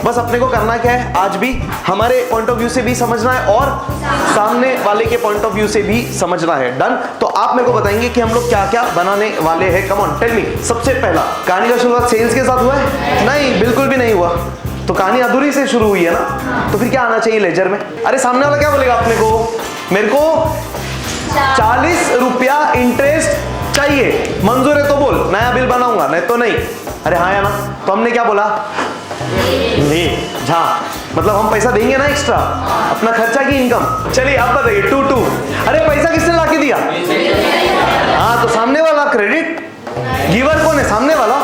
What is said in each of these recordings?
बस अपने को करना क्या है, आज भी हमारे पॉइंट ऑफ व्यू से भी समझना है और सामने वाले के पॉइंट ऑफ व्यू से भी समझना है। डन। तो आप मेरे को बताएंगे कि हम लोग क्या क्या बनाने वाले हैं। Come on tell me. सबसे पहला, कहानी का शुरुआत सेल्स के साथ हुआ है? नहीं, बिल्कुल भी नहीं हुआ। तो कहानी अधूरी से शुरू हुई है ना, तो फिर क्या आना चाहिए लेजर में? अरे सामने वाला क्या बोलेगा अपने को? मेरे को 40 रुपया इंटरेस्ट चाहिए, मंजूर है तो बोल, नया बिल बनाऊंगा, नहीं तो नहीं। अरे हाँ या ना? तो हमने क्या बोला? ले जा, मतलब हम पैसा देंगे ना एक्स्ट्रा, अपना खर्चा की इनकम। चलिए आप बताइए, 2 अरे पैसा किसने लाके दिया? हाँ, तो सामने वाला क्रेडिट। गिवर कौन है? सामने वाला।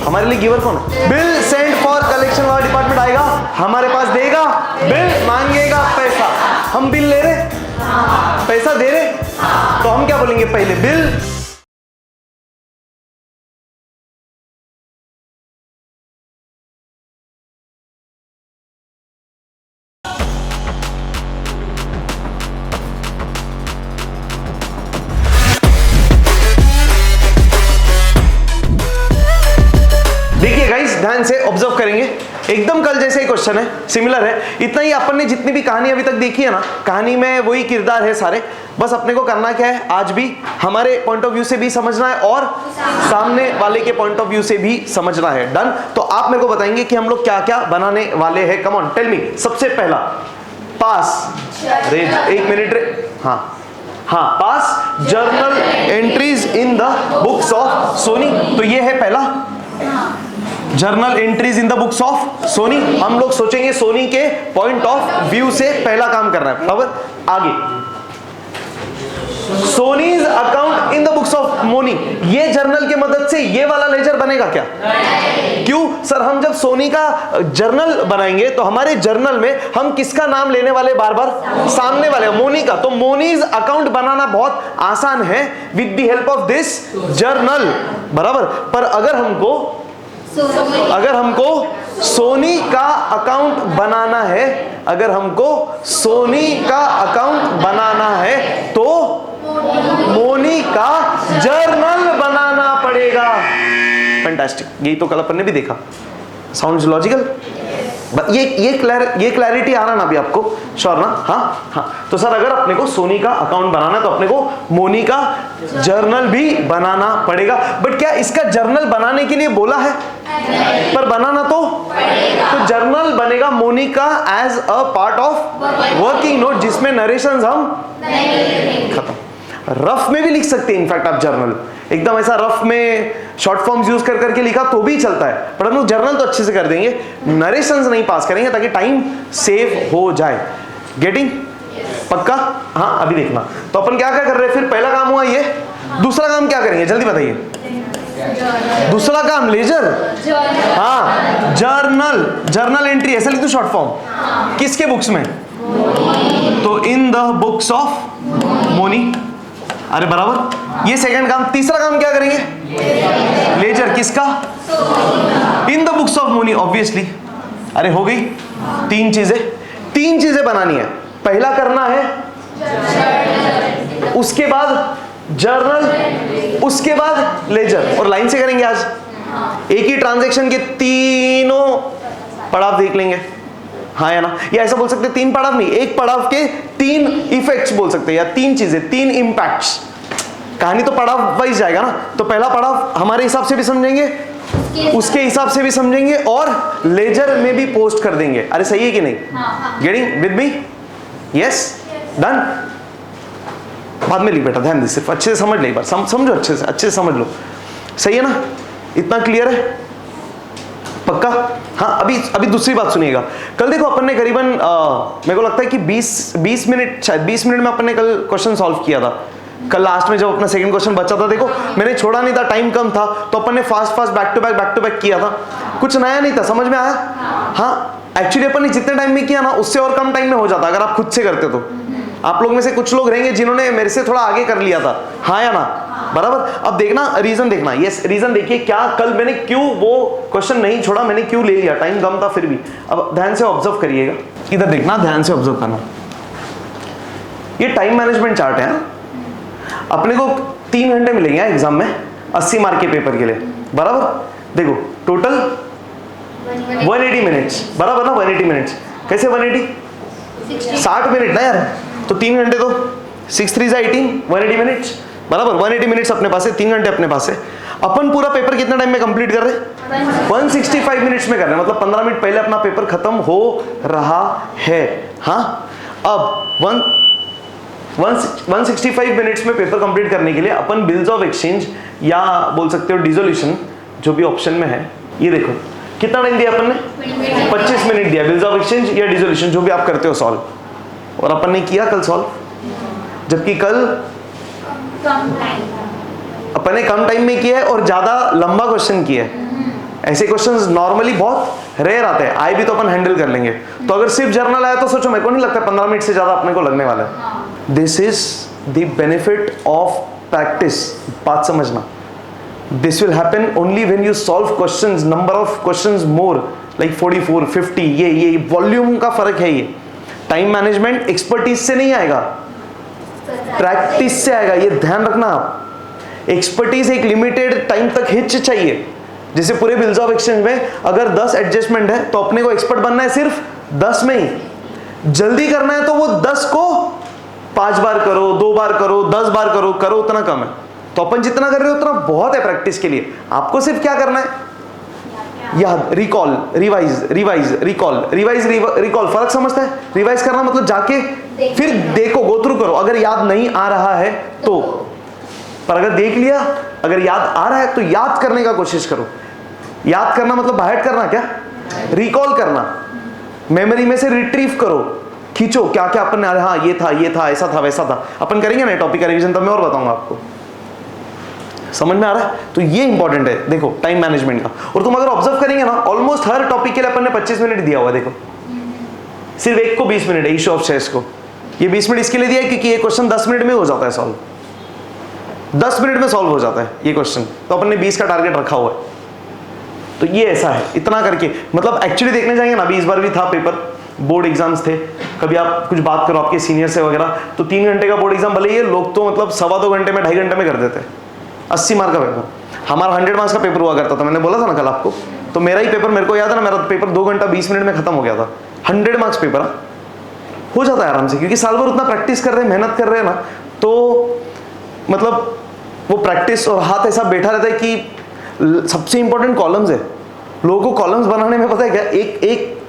हमारे लिए गिवर कौन है? बिल सेंड फॉर कलेक्शन वाला डिपार्टमेंट आएगा, हमारे पास देगा, बिल मांगेगा पैसा। हम बिल ले रहे, पैसा दे रहे, तो हम क्या बोलेंगे? पहले बिल। देखिए गाइस, ध्यान से ऑब्जर्व करेंगे, एकदम कल जैसे ही क्वेश्चन है, सिमिलर है। इतना ही अपन ने जितनी भी कहानी अभी तक देखी है ना, कहानी में वही किरदार है सारे। बस अपने को करना क्या है, आज भी हमारे पॉइंट ऑफ व्यू से भी समझना है और सामने वाले के पॉइंट ऑफ व्यू से भी समझना है। डन। तो आप मेरे को बताएंगे कि हम लोग क्या क्या बनाने वाले हैं। Come on tell me. सबसे पहला, पास। एक मिनट रे। हाँ, pass journal entries in the books of Soni. तो ये है पहला, journal entries in the books of Soni. हम लोग सोचेंगे सोनी के पॉइंट ऑफ व्यू से पहला काम करना है। बराबर। आगे, Soni's account in the books of Moni. ये जर्नल की मदद से ये वाला लेजर बनेगा क्या? क्यों सर? हम जब सोनी का जर्नल बनाएंगे तो हमारे जर्नल में हम किसका नाम लेने वाले? बार बार सामने वाले, मोनी का। तो मोनीज अकाउंट बनाना बहुत आसान है with the help of this journal. बराबर। पर अगर हमको सोनी का अकाउंट बनाना है, अगर हमको सोनी का अकाउंट बनाना है तो मोनी का जर्नल बनाना पड़ेगा। फैंटास्टिक। यही तो कल अपन ने भी देखा। Sounds logical? ये क्लैरिटी आ रहा ना अभी आपको? श्योर ना? हाँ। तो सर अगर अपने को सोनी का अकाउंट बनाना है तो अपने को मोनी का जर्नल भी बनाना पड़ेगा। बट क्या इसका जर्नल बनाने के लिए बोला है? पर बनाना तो जर्नल बनेगा मोनी का as a part of working note, जिसमें नरेशंस हम खत्म। रफ में भी लिख सकते हैं इनफैक्ट आप जर्नल, एकदम ऐसा रफ में शॉर्ट फॉर्म्स यूज कर करके लिखा तो भी चलता है, पर हम लोग जर्नल तो अच्छे से कर देंगे, नरेशंस नहीं पास करेंगे ताकि टाइम सेव हो जाए। गेटिंग? पक्का? हाँ, अभी देखना। तो अपन क्या क्या कर रहे हैं फिर? पहला काम हुआ ये, दूसरा काम क्या करेंगे जल्दी बताइए? दूसरा काम लेजर। हाँ, जर्नल एंट्री, ऐसा लिख दो शॉर्ट फॉर्म। किसके बुक्स में? तो in the books of Moni. अरे बराबर, ये सेकंड काम। तीसरा काम क्या करेंगे? लेजर। किसका? In the books of Moni, obviously. अरे हो गई तीन चीजें बनानी है। पहला करना है, उसके बाद जर्नल, उसके बाद लेजर, और लाइन से करेंगे आज। एक ही ट्रांजैक्शन के तीनों पड़ाव देख लेंगे। हाँ या ना? या ऐसा बोल सकते हैं, तीन पड़ाव नहीं, एक पड़ाव के तीन इफेक्ट्स बोल सकते हैं, या तीन चीजें, तीन इंपैक्ट्स। कहानी तो पड़ाव वाइज जाएगा ना। तो पहला पड़ाव हमारे हिसाब से भी समझेंगे, उसके हिसाब से भी समझेंगे, और लेजर में भी पोस्ट कर देंगे। अरे सही है कि नहीं? Getting with me? Yes? Done. बाद में लिख बेटा, ध्यान दे, सिर्फ अच्छे से समझ ले, एक बार समझो, अच्छे से समझ लो। सही है ना? इतना क्लियर है? पक्का? हाँ। अभी दूसरी बात सुनिएगा। कल देखो अपन ने करीबन मेरे को लगता है कि 20 मिनट, शायद 20 मिनट में अपन ने कल क्वेश्चन सॉल्व किया था। कल लास्ट में जब अपना सेकंड क्वेश्चन बचा था, देखो मैंने छोड़ा नहीं था, टाइम कम था, तो अपन ने फास्ट बैक टू बैक किया था। कुछ नया नहीं था, समझ में आया? हाँ, एक्चुअली अपन ने जितने टाइम में किया ना, उससे और कम टाइम में हो जाता अगर आप खुद से करते तो। आप लोग में से कुछ लोग रहेंगे जिन्होंने मेरे से थोड़ा आगे कर लिया था। हाँ या ना? बराबर। अब देखना, रीजन देखना। यस, रीजन देखिए, क्या कल मैंने क्यों वो क्वेश्चन नहीं छोड़ा, मैंने क्यों ले लिया, टाइम कम था फिर भी। अब ध्यान से ऑब्जर्व करिएगा, इधर देखना, ध्यान से ऑब्जर्व करना। ये टाइम मैनेजमेंट चार्ट है। अपने को 3 घंटे मिलेंगे एग्जाम में 80 मार्क के पेपर के लिए। बराबर। देखो टोटल 180 मिनट्स, बराबर ना 180 मिनट्स। कैसे 180? 60 मिनट ना यार, तो 3 घंटे तो 6 3 18 180 मिनट्स, बराबर 180 मिनट्स अपने पास है, 3 घंटे अपने पास है। अपन पूरा पेपर कितना टाइम में कंप्लीट कर रहे हैं? 165 मिनट्स में कर रहे हैं, मतलब 15 मिनट पहले अपना पेपर खत्म हो रहा है। हाँ, अब 165 मिनट्स में पेपर कंप्लीट करने के लिए अपन बिल्स ऑफ एक्सचेंज या बोल सकते हो डिसोल्यूशन, जो भी ऑप्शन में है, ये देखो कितना टाइम दिया अपन ने? 25 मिनट दिया, बिल्स ऑफ एक्सचेंज या डिसोल्यूशन जो भी आप करते हो सॉल्व, और अपन ने किया कल सॉल्व, जबकि कल अपन ने कम टाइम में किया है और ज्यादा लंबा क्वेश्चन किया है। ऐसे क्वेश्चंस नॉर्मली बहुत रेयर आते हैं, आए भी तो अपन हैंडल कर लेंगे। तो अगर सिर्फ जर्नल आया तो सोचो, मेरे को नहीं लगता 15 मिनट से ज्यादा अपने को लगने वाला है। This is the benefit of practice, बात समझना। This will happen only when you solve questions, number of questions more, like 44 50। ये वॉल्यूम का फर्क है। ये टाइम मैनेजमेंट एक्सपर्टीज से नहीं आएगा, प्रैक्टिस से आएगा, ये ध्यान रखना आप। एक्सपर्टीज एक लिमिटेड टाइम तक हिच चाहिए। जैसे पूरे बिल्स ऑफ एक्सचेंज में अगर 10 एडजस्टमेंट है तो अपने को एक्सपर्ट बनना है सिर्फ 10 में ही। जल्दी करना है तो वो 10 को 5 बार करो, 2 बार करो, 10 बार करो, उतना कम है। तो अपन जितना कर रहे हो उतना बहुत है प्रैक्टिस के लिए। आपको सिर्फ क्या करना है? याद, recall, revise, revise, recall, revise, recall. फर्क समझता है? रिवाइज करना मतलब जाके फिर देखो, गो थ्रू करो। अगर याद नहीं आ रहा है तो, पर अगर देख लिया, अगर याद आ रहा है तो याद करने का कोशिश करो। याद करना मतलब बाहर करना, क्या रिकॉल करना, मेमोरी में से रिट्रीव करो, खींचो क्या क्या अपन ने, हाँ ये था, ऐसा था, वैसा था। अपन करेंगे ना टॉपिक का रिवीजन, तब मैं और बताऊंगा आपको। समझ में आ रहा है? तो ये इंपॉर्टेंट है, देखो टाइम मैनेजमेंट का। और तुम अगर ऑब्जर्व करेंगे ना, ऑलमोस्ट हर टॉपिक के लिए अपन ने 25 मिनट दिया हुआ है। देखो सिर्फ एक को 20 मिनट है, इशू ऑफ शेयर्स को। ये 20 मिनट इसके लिए दिया है क्योंकि ये क्वेश्चन 10 मिनट में हो जाता है सॉल्व, 10 मिनट में सॉल्व हो जाता है ये क्वेश्चन। तो अपन ने 20 का टारगेट रखा हुआ है। तो ये ऐसा है, इतना करके मतलब एक्चुअली देखने जाएंगे ना, अभी इस बार भी था पेपर, बोर्ड एग्जाम्स थे। कभी आप कुछ बात करो आपके सीनियर से वगैरह, तो 3 घंटे का बोर्ड एग्जाम, भले ये लोग तो मतलब 2.25 घंटे में, 2.5 घंटे में कर देते हैं। 80 मार्क का पेपर, हमारा 100 मार्क्स का पेपर हुआ करता था, मैंने बोला था ना कल आपको। तो मेरा ही पेपर, मेरे को याद है ना, मेरा पेपर 2 घंटा 20 मिनट में खत्म हो गया था। 100 मार्क्स पेपर हो जाता है आराम से, क्योंकि साल भर उतना प्रैक्टिस कर रहे हैं, मेहनत कर रहे हैं ना। तो मतलब वो प्रैक्टिस और हाथ ऐसा बैठा रहता है कि सबसे इंपॉर्टेंट कॉलम्स है। लोगों को कॉलम्स बनाने में पता है क्या, एक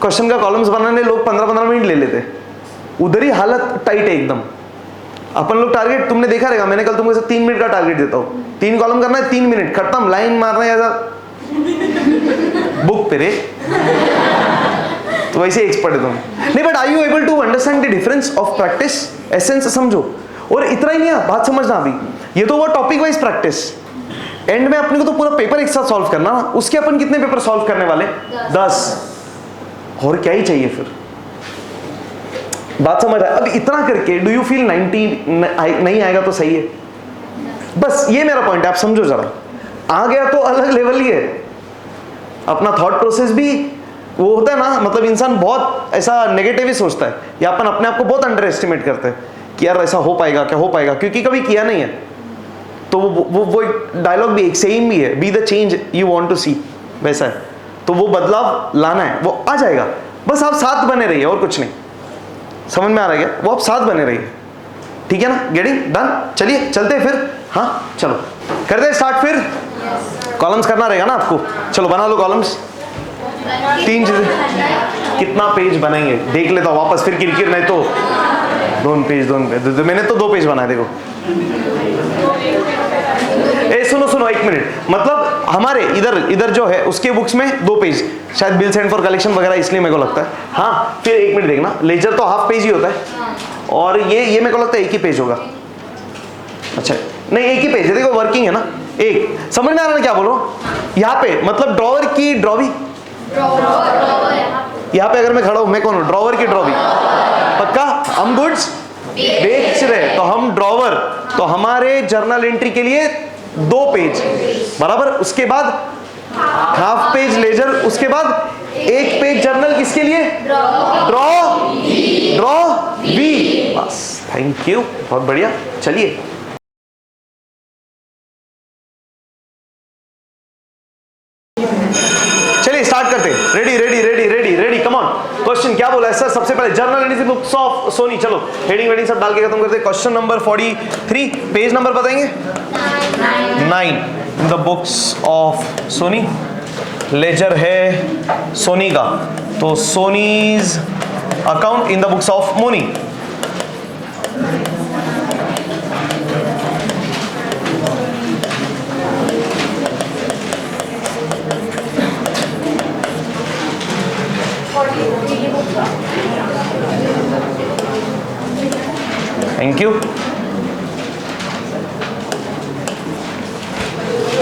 क्वेश्चन का कॉलम्स बनाने लोग 15-15 मिनट ले लेते हैं, उधर ही हालत टाइट है एकदम। अपन लोग टारगेट, तुमने देखा रहेगा, मैंने कल तुमको 3 मिनट का टारगेट देता हूँ, 3 कॉलम करना है, 3 मिनट खत्म, लाइन मारना है ऐसा बुक पे रे। तो वैसे एक्सपर्ट है तुम नहीं, but are you able to understand the difference of practice? Essence समझो। और इतना ही नहीं है, बात समझना अभी, ये तो वो टॉपिक वाइज प्रैक्टिस। एंड में अपने को तो पूरा पेपर एक साथ सॉल्व करना ना, उसके अपन कितने पेपर सॉल्व करने वाले? 10। और क्या ही चाहिए फिर? बात समझ आए? अब इतना करके डू यू फील 90 नहीं आएगा तो सही है? बस ये मेरा पॉइंट है, आप समझो जरा। आ गया तो अलग लेवल ही है। अपना थॉट प्रोसेस भी वो होता है ना, मतलब इंसान बहुत ऐसा नेगेटिव ही सोचता है, या अपन अपने आप को बहुत अंडर एस्टिमेट करते हैं कि यार ऐसा हो पाएगा क्या, हो पाएगा, क्योंकि कभी किया नहीं है। तो वो डायलॉग भी एक सेम भी है, be the change you want to see, वैसा है। तो वो बदलाव लाना है, वो आ जाएगा, बस आप साथ बने रहिए और कुछ नहीं। समझ में आ रहा है क्या? वो आप साथ बने रहिए, ठीक है ना? Getting done? चलिए चलते हैं फिर। हाँ चलो करते हैं स्टार्ट फिर। कॉलम्स करना रहेगा ना आपको, चलो बना लो कॉलम्स। 3 चीजें, कितना पेज बनाएंगे देख लेता हूँ वापस, फिर किरकिर नहीं तो 2 पेज, मैंने तो 2 पेज बनाए। देखो सुनो 1 मिनट, मतलब हमारे इधर जो है उसके बुक्स में 2 पेज, शायद बिल सेंड फॉर कलेक्शन वगैरह, इसलिए मेरे को लगता है। हाँ फिर 1 मिनट देखना, लेजर तो हाफ पेज ही होता है, और ये मेरे को लगता है 1 ही पेज होगा। अच्छा नहीं, 1 ही पेज है, देखो वर्किंग है ना। एक समझ में आ रहा है क्या बोलो? यहाँ पे मतलब ड्रॉवर की ड्रॉवी, यहाँ पे अगर मैं खड़ा हूं, मैं कौन हूं? ड्रॉवर की ड्रॉवी। पक्का हम गुड्स बेच रहे, तो हम ड्रॉवर, तो हमारे जर्नल एंट्री के लिए 2 पेज बराबर, उसके बाद हाफ पेज लेजर, उसके बाद 1 पेज जर्नल किसके लिए? Drawee. बस थैंक यू, बहुत बढ़िया। चलिए स्टार्ट करते हैं। Ready ready ready ready ready, come on. Question क्या बोला है सर? सबसे पहले journal entries books of Soni, चलो हेडिंग वेडिंग सब डाल के खत्म करते हैं। क्वेश्चन नंबर 43, पेज नंबर बताएंगे? 9 in the books of Soni. Ledger है सोनी का, तो Soni's account in the books of Moni. Thank you.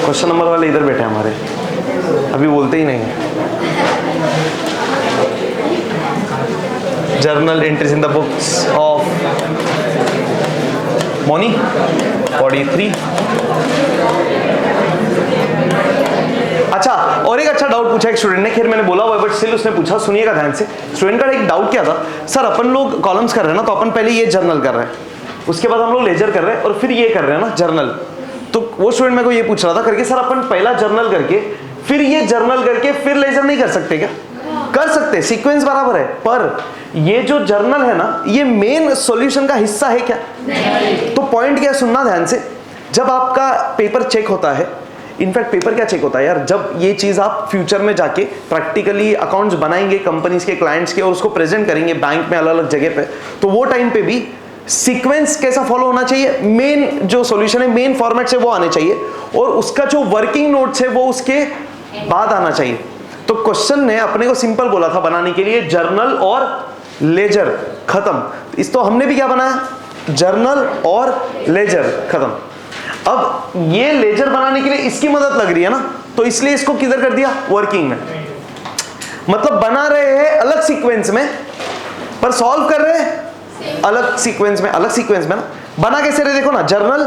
Question number वाले इधर बैठे हैं हमारे, अभी बोलते ही नहीं है। Journal entries in the books of Moni 43। अच्छा, और एक अच्छा डाउट पूछा एक स्टूडेंट ने, खैर मैंने बोला हुआ है बट स्टिल उसने पूछा, सुनिएगा ध्यान से। स्टूडेंट का एक डाउट क्या था, सर अपन लोग कॉलम्स कर रहे हैं ना, तो अपन पहले ये जर्नल कर रहे हैं, उसके बाद हम लोग लेजर कर रहे हैं और फिर ये कर रहे हैं ना जर्नल। तो वो स्टूडेंट मेरे को ये पूछ रहा था करके, सर अपन पहला जर्नल करके फिर ये जर्नल करके फिर लेजर नहीं कर सकते क्या? कर सकते, सीक्वेंस बराबर है, पर ये जो जर्नल है ना, ये मेन सॉल्यूशन का हिस्सा है क्या? तो पॉइंट क्या है, सुनना ध्यान से। जब आपका पेपर चेक होता है, इनफैक्ट पेपर क्या चेक होता है यार, जब ये चीज आप फ्यूचर में जाके प्रैक्टिकली अकाउंट्स बनाएंगे कंपनीज के, क्लाइंट्स के, और उसको प्रेजेंट करेंगे बैंक में अलग अलग जगह पे, तो वो टाइम पे भी सीक्वेंस कैसा फॉलो होना चाहिए, मेन जो सॉल्यूशन है मेन फॉर्मेट से वो आने चाहिए, और उसका जो वर्किंग नोट्स है वो उसके बाद आना चाहिए। तो क्वेश्चन ने अपने को सिंपल बोला था बनाने के लिए, जर्नल और लेजर, खत्म। इस तो हमने भी क्या बनाया, जर्नल और लेजर, खत्म। अब ये लेजर बनाने के लिए इसकी मदद लग रही है ना, तो इसलिए इसको किधर कर दिया, वर्किंग में। मतलब बना रहे हैं अलग सीक्वेंस में, पर सॉल्व कर रहे हैं अलग सीक्वेंस में, अलग सीक्वेंस में ना। बना कैसे रहे देखो ना, जर्नल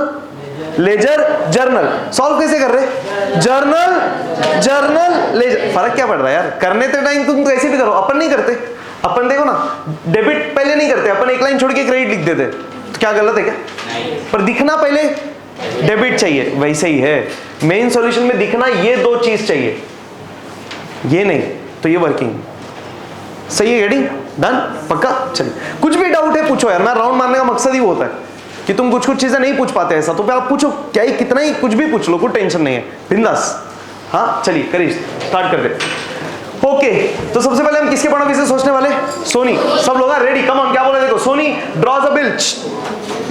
लेजर जर्नल, सॉल्व कैसे कर रहे, जर्नल जर्नल लेजर। फर्क क्या पड़ रहा है यार, करने के टाइम तुम कैसे भी करो, अपन नहीं करते। अपन देखो ना, डेबिट पहले नहीं करते, अपन एक लाइन छोड़ के क्रेडिट लिख देते, तो क्या गलत है क्या? पर दिखना पहले डेबिट चाहिए, वैसे ही है मेन सॉल्यूशन में दिखना, ये दो चीज चाहिए, ये नहीं तो ये वर्किंग सही है। गेटिंग डन, पक्का? चलिए, कुछ भी डाउट है पूछो यार, मैं राउंड मारने का मकसद ही वो होता है कि तुम कुछ कुछ चीजें नहीं पूछ पाते ऐसा, तो आप पूछो, क्या ही कितना ही कुछ भी पूछ लो, कोई टेंशन नहीं है, बिंदास। हाँ चलिए करिए, स्टार्ट कर दे। ओके, तो सबसे पहले हम किसके पॉइंट ऑफ व्यू से सोचने वाले, सोनी। सब लोग रेडी, कम ऑन, क्या बोले देखो, सोनी ड्रॉज अ बिल,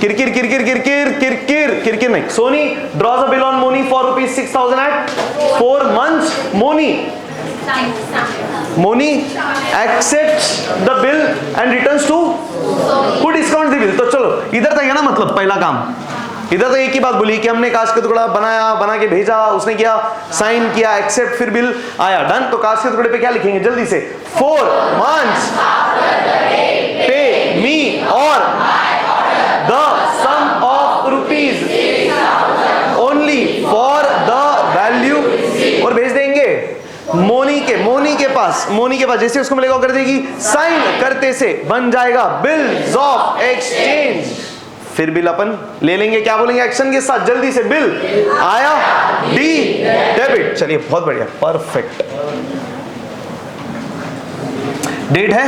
किरकिर किरकिर किरकिर किरकिर किरकिर नहीं, Soni draws a bill on Moni for ₹6,000 at 4 months. Moni accepts the bill and returns to who discounts the bill। तो चलो इधर तक है ना, मतलब पहला काम इधर तो एक ही बात बोली कि हमने कांच का टुकड़ा बनाया, बना के भेजा, उसने किया, साइन किया, एक्सेप्ट, फिर बिल आया, डन। तो कांच के टुकड़े पे क्या लिखेंगे जल्दी से, 4 months पे मी और the sum of rupees only for the value, और भेज देंगे मोनी के पास। मोनी के पास जैसे उसको मिलेगा कर देगी, साइन करते से बन जाएगा बिल्स ऑफ एक्सचेंज। फिर बिल अपन ले लेंगे, क्या बोलेंगे एक्शन के साथ, जल्दी से बिल आया, डी डेबिट। चलिए बहुत बढ़िया, परफेक्ट। डेट है,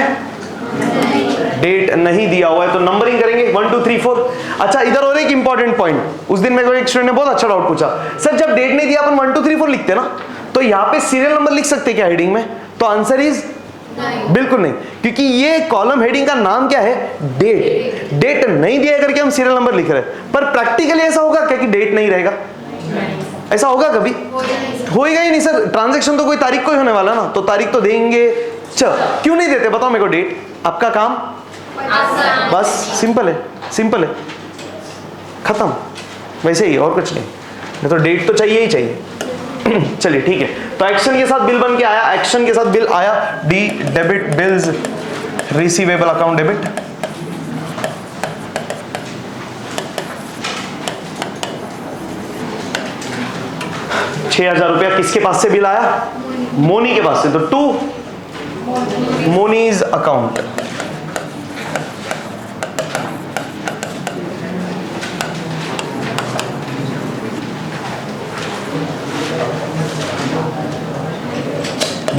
डेट नहीं दिया हुआ है तो नंबरिंग करेंगे 1 2 3 4। अच्छा, इधर और एक इंपॉर्टेंट पॉइंट, उस दिन मेरे को एक स्टूडेंट ने बहुत अच्छा डाउट पूछा, सर जब डेट नहीं दिया अपन 1 2 3 4 लिखते ना, तो यहाँ पे सीरियल नंबर लिख सकते क्या हेडिंग में? तो आंसर इज बिल्कुल नहीं, क्योंकि ये कॉलम हेडिंग का नाम क्या है, डेट। डेट नहीं दिया करके हम सीरियल नंबर लिख रहे हैं, पर प्रैक्टिकली ऐसा होगा क्या कि डेट नहीं रहेगा? ऐसा होगा कभी? होएगा ही नहीं सर, ट्रांजैक्शन तो कोई तारीख को ही होने वाला ना, तो तारीख तो देंगे। क्यों नहीं देते बताओ मेरे को डेट? आपका काम बस सिंपल है, सिंपल है, खत्म, वैसे ही और कुछ नहीं, तो डेट तो चाहिए ही चाहिए। चलिए ठीक है, तो एक्शन के साथ बिल बन के आया, एक्शन के साथ बिल आया, D debit bills receivable account debit. ₹6,000 किसके पास से बिल आया? मोनी के पास से, तो to Moni's account.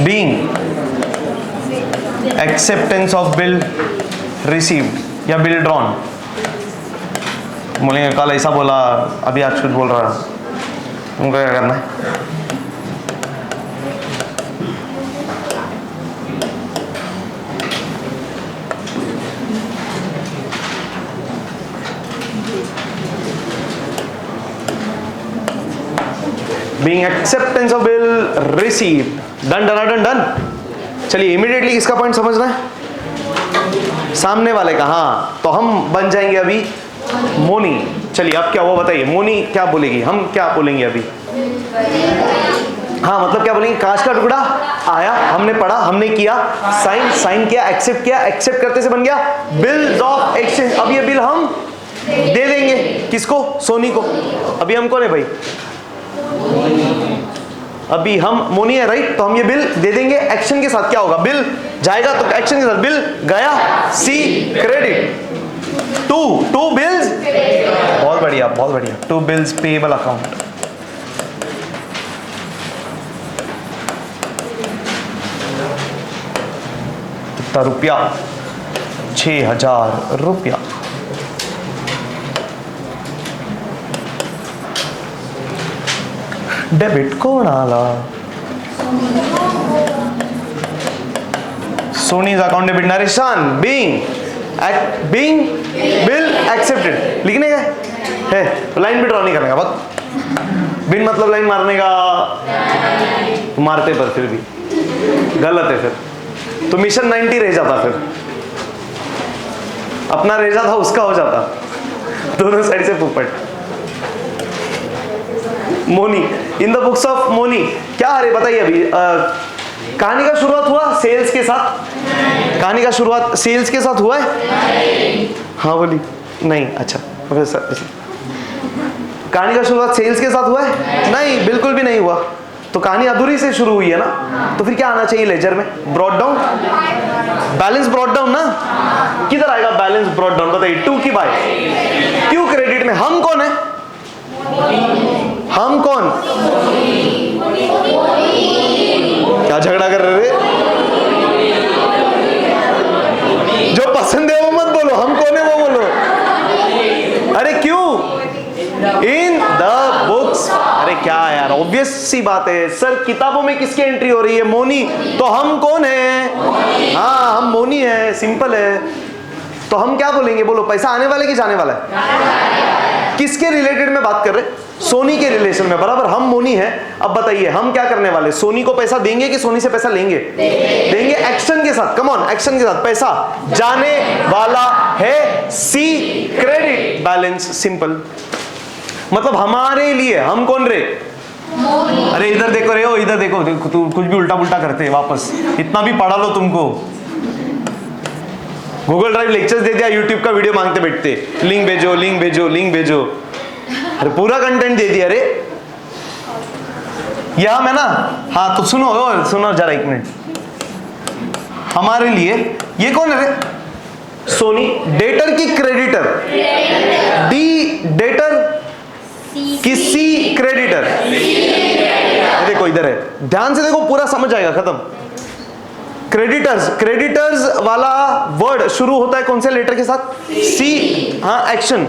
Being acceptance of bill received या बिल ड्रॉन। बोलेंगे कल ऐसा बोला, अभी आज कुछ बोल रहा है, तुमको क्या करना है? Being acceptance of bill received. Done done done done. चलिए इमीडिएटली इसका पॉइंट समझना है, सामने वाले का। हाँ, तो हम बन जाएंगे अभी मोनी। चलिए अब क्या हुआ बताइए, मोनी क्या बोलेगी, हम क्या बोलेंगे अभी? हाँ मतलब क्या बोलेंगे, कांच का टुकड़ा आया, हमने पढ़ा, हमने किया, साइन किया, एक्सेप्ट करते से बन गया बिल्स ऑफ एक्सचेंज। अब ये बिल हम दे देंगे किसको? सोनी को। अभी हम कौन है भाई? अभी हम मोनी है, राइट? तो हम ये बिल दे देंगे। एक्शन के साथ क्या होगा? बिल जाएगा तो एक्शन के साथ बिल गया, सी क्रेडिट। टू बिल्स, बहुत बढ़िया बहुत बढ़िया, टू बिल्स पेएबल अकाउंट। कितना रुपया? 6,000 रुपया। डेबिट कौन आला? Soni's account debit narration being bill accepted. लिखने का है, लाइन भी ड्रॉ नहीं करने का, बस बिन मतलब लाइन मारने का तो मारते, पर फिर भी गलत है, फिर तो मिशन 90 रह जाता, फिर अपना रह जाता, उसका हो जाता, दोनों साइड से पोपट। Moni in the books of Moni क्या? अरे बताइए अभी कहानी का शुरुआत हुआ सेल्स के साथ। कहानी का शुरुआत सेल्स के साथ हुआ है? हाँ बोली नहीं, अच्छा कहानी का शुरुआत सेल्स के साथ हुआ है? नहीं, बिल्कुल भी नहीं हुआ। तो कहानी अधूरी से शुरू हुई है ना, तो फिर क्या आना चाहिए लेजर में? Brought down, balance brought down ना। किधर आएगा बैलेंस ब्रॉट डाउन? बताइए, टू की बाय क्यू क्रेडिट में हम कौन है? हम कौन? क्या झगड़ा कर रहे थे? जो पसंद है वो मत बोलो, हम कौन है वो बोलो। अरे क्यों? इन द बुक्स। अरे क्या यार, ऑब्वियस सी बात है सर, किताबों में किसकी एंट्री हो रही है? मोनी। तो हम कौन है? हाँ हम मोनी है, सिंपल है। तो हम क्या बोलेंगे? बोलो, पैसा आने वाला है कि जाने वाला है? किसके रिलेटेड में बात कर रहे? सोनी के रिलेशन में, बराबर। हम मोनी है। अब बताइए हम क्या करने वाले? सोनी को पैसा देंगे कि सोनी से पैसा लेंगे? देंगे एक्शन के साथ। कम ऑन, एक्शन के साथ। पैसा जाने वाला है, सी क्रेडिट बैलेंस, सिंपल। मतलब हमारे लिए हम कौन रे? अरे इधर देखो रे, ओ इधर देखो, तू कुछ भी उल्टा पुल्टा करते हैं वापस। इतना भी पढ़ा लो तुमको। गूगल ड्राइव लेक्चर्स दे दिया, यूट्यूब का वीडियो मांगते बैठते, लिंक भेजो लिंक भेजो लिंक भेजो। अरे पूरा कंटेंट दे दिया रे। यहां मैं ना, हाँ तो सुनो जरा एक मिनट। हमारे लिए ये कौन है रे? सोनी। डेटर की क्रेडिटर, डी डेटर की सी क्रेडिटर। देखो इधर है, ध्यान से देखो, पूरा समझ आएगा, खत्म। क्रेडिटर्स वाला वर्ड शुरू होता है कौन से लेटर के साथ? सी। हाँ एक्शन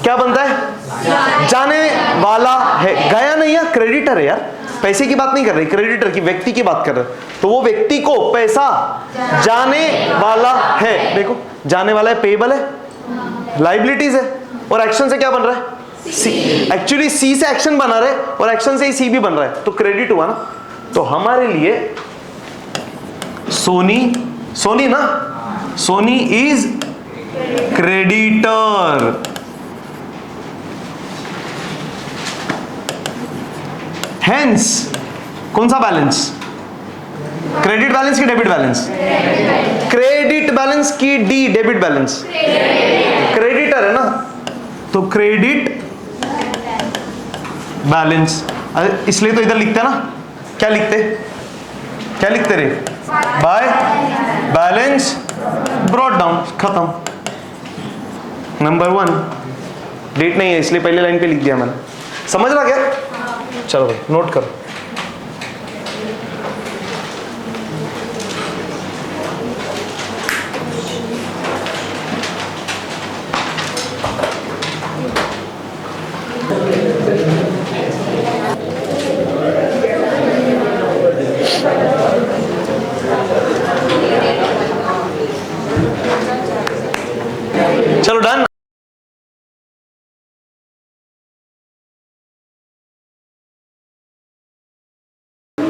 क्या बनता है? जाने वाला है। गया नहीं है, क्रेडिटर है यार, पैसे की बात नहीं कर रही, क्रेडिटर की, व्यक्ति की बात कर रहे। तो वो व्यक्ति को पैसा जाने वाला है। देखो जाने वाला है, पेएबल है, लाइबिलिटीज है, और एक्शन से क्या बन रहा है? सी। एक्चुअली सी से एक्शन बना रहे और एक्शन से ही सी भी बन रहा है, तो क्रेडिट हुआ ना। तो हमारे लिए सोनी ना, सोनी इज क्रेडिटर। हेंस कौन सा बैलेंस? क्रेडिट बैलेंस की डेबिट बैलेंस? क्रेडिट बैलेंस की डी, डेबिट बैलेंस। क्रेडिटर है ना, तो क्रेडिट बैलेंस। इसलिए तो इधर लिखते हैं ना, क्या लिखते रे? बाय बैलेंस ब्रॉट डाउन, खत्म। नंबर 1 डेट नहीं है इसलिए पहले लाइन पे लिख दिया मैंने। समझ रहा क्या? चलो भाई नोट करो।